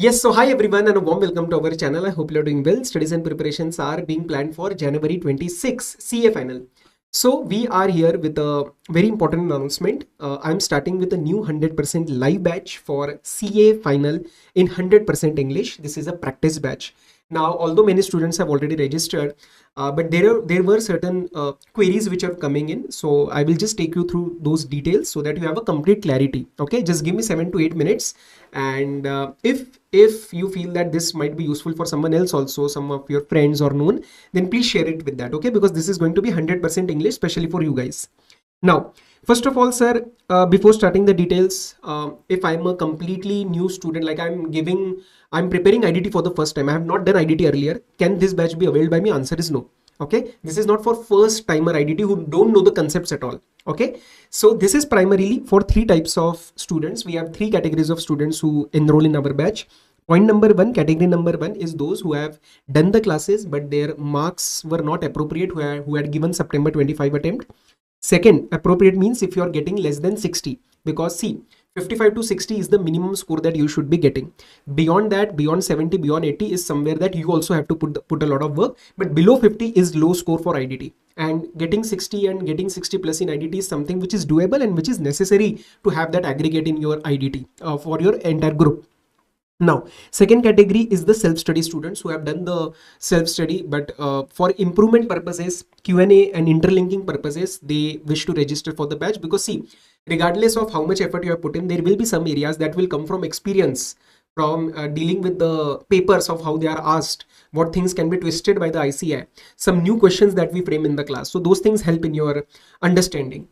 Yes, so hi everyone and a warm welcome to our channel. I hope you're doing well. Studies and preparations are being planned for January 26 CA final. So we are here with a very important announcement. I'm starting with a new 100% live batch for CA final in 100% English. This is a practice batch. Now, although many students have already registered, but there were certain queries which are coming in. So I will just take you through those details so that you have a complete clarity. Okay, just give me 7 to 8 minutes, and if you feel that this might be useful for someone else also, some of your friends or known, then please share it with that. Okay, because this is going to be 100% English, especially for you guys. Now, first of all, sir, before starting the details, if I'm a completely new student, like I'm preparing IDT for the first time, I have not done IDT earlier, can this batch be availed by me? Answer is no. Okay, this is not for first timer IDT who don't know the concepts at all. Okay, so this is primarily for three types of students. We have three categories of students who enroll in our batch. Point number one, category number one is those who have done the classes, but their marks were not appropriate, who had given September 25 attempt. Second, appropriate means if you are getting less than 60, because see, 55 to 60 is the minimum score that you should be getting. Beyond that, beyond 70, beyond 80 is somewhere that you also have to put a lot of work, but below 50 is low score for IDT. And getting 60 and getting 60 plus in IDT is something which is doable and which is necessary to have that aggregate in your IDT for your entire group. Now, second category is the self-study students who have done the self-study, but for improvement purposes, Q&A and interlinking purposes, they wish to register for the batch, because see, regardless of how much effort you have put in, there will be some areas that will come from experience, from dealing with the papers of how they are asked, what things can be twisted by the ICI, some new questions that we frame in the class. So those things help in your understanding.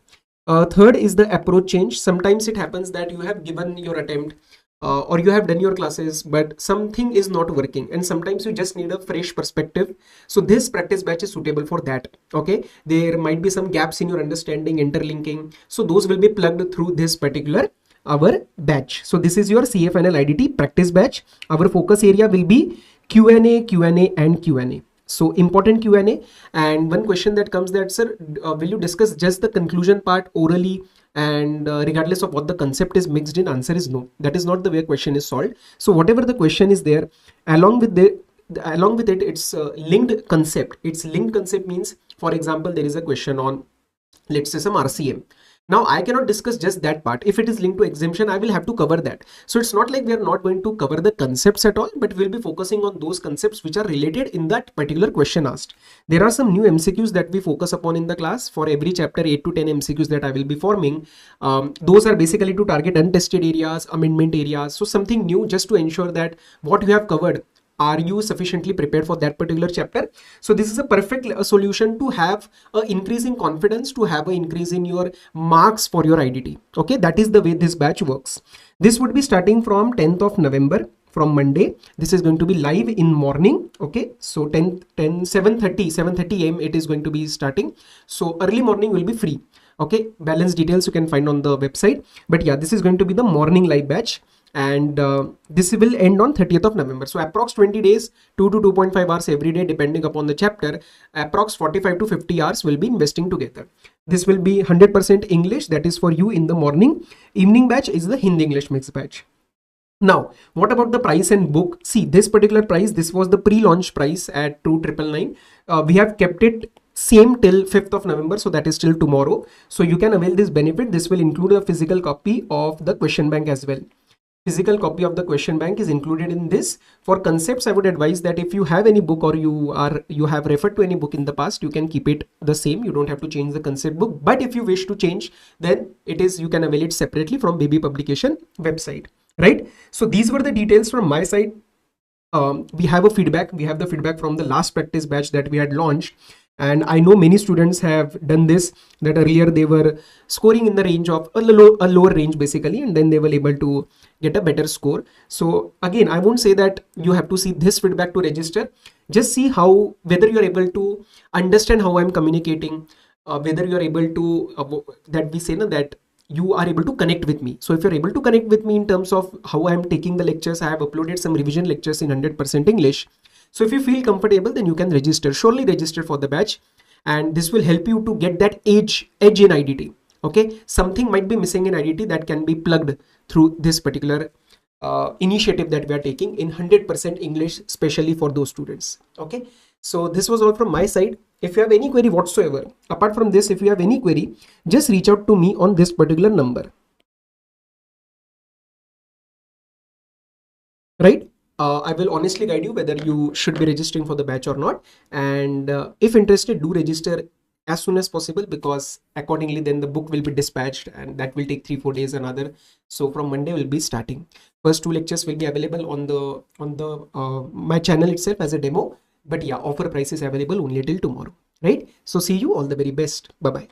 Third is the approach change. Sometimes it happens that you have given your attempt, or you have done your classes, but something is not working, and sometimes you just need a fresh perspective. So this practice batch is suitable for that. Okay, there might be some gaps in your understanding, interlinking, so those will be plugged through this particular our batch. So this is your CA final IDT practice batch. Our focus area will be Q&A, Q&A and Q&A. So important Q&A. And one question that comes that, sir, will you discuss just the conclusion part orally, and regardless of what the concept is mixed in? Answer is no. That is not the way question is solved. So whatever the question is there, along with it, it's linked concept. It's linked concept means, for example, there is a question on, let's say, some RCM. Now I cannot discuss just that part. If it is linked to exemption, I will have to cover that. So it's not like we are not going to cover the concepts at all, but we'll be focusing on those concepts which are related in that particular question asked. There are some new MCQs that we focus upon in the class. For every chapter, 8 to 10 MCQs that I will be forming. Those are basically to target untested areas, amendment areas. So something new, just to ensure that what we have covered, are you sufficiently prepared for that particular chapter? So this is a perfect solution to have an increase in confidence, to have an increase in your marks for your IDT. Okay, that is the way this batch works. This would be starting from 10th of November, from Monday. This is going to be live in morning. Okay, so 7:30 a.m. it is going to be starting. So early morning will be free. Okay, balance details you can find on the website. But yeah, this is going to be the morning live batch, and this will end on 30th of November. So approx 20 days, 2 to 2.5 hours every day, depending upon the chapter. Approx 45 to 50 hours will be investing together. This will be 100% English, that is for you in the morning. Evening batch is the Hindi English mix batch. Now, what about the price and book? See, this particular price, this was the pre-launch price at 2,999. We have kept it same till 5th of November, so that is till tomorrow. So you can avail this benefit. This will include a physical copy of the question bank as well. Physical copy of the question bank is included in this. For concepts, I would advise that if you have any book, or you have referred to any book in the past, you can keep it the same. You don't have to change the concept book. But if you wish to change, then you can avail it separately from Baby Publication website, right? So these were the details from my side. We have a feedback. We have the feedback from the last practice batch that we had launched. And I know many students have done this, that earlier they were scoring in the range of a lower range basically, and then they were able to get a better score. So again, I won't say that you have to see this feedback to register. Just see whether you're able to understand how I'm communicating, whether you're able to, that we say that you are able to connect with me. So if you're able to connect with me in terms of how I'm taking the lectures, I have uploaded some revision lectures in 100% English. So if you feel comfortable, then you can register. Surely register for the batch, and this will help you to get that edge in IDT. Okay, something might be missing in IDT that can be plugged through this particular initiative that we are taking in 100% English, especially for those students. Okay, so this was all from my side. If you have any query whatsoever, apart from this, if you have any query, just reach out to me on this particular number. Right? I will honestly guide you whether you should be registering for the batch or not. And if interested, do register as soon as possible, because accordingly then the book will be dispatched, and that will take 3-4 days another. So from Monday we'll be starting. First 2 lectures will be available on the my channel itself as a demo. But yeah, offer price is available only till tomorrow. Right? So see you, all the very best. Bye bye.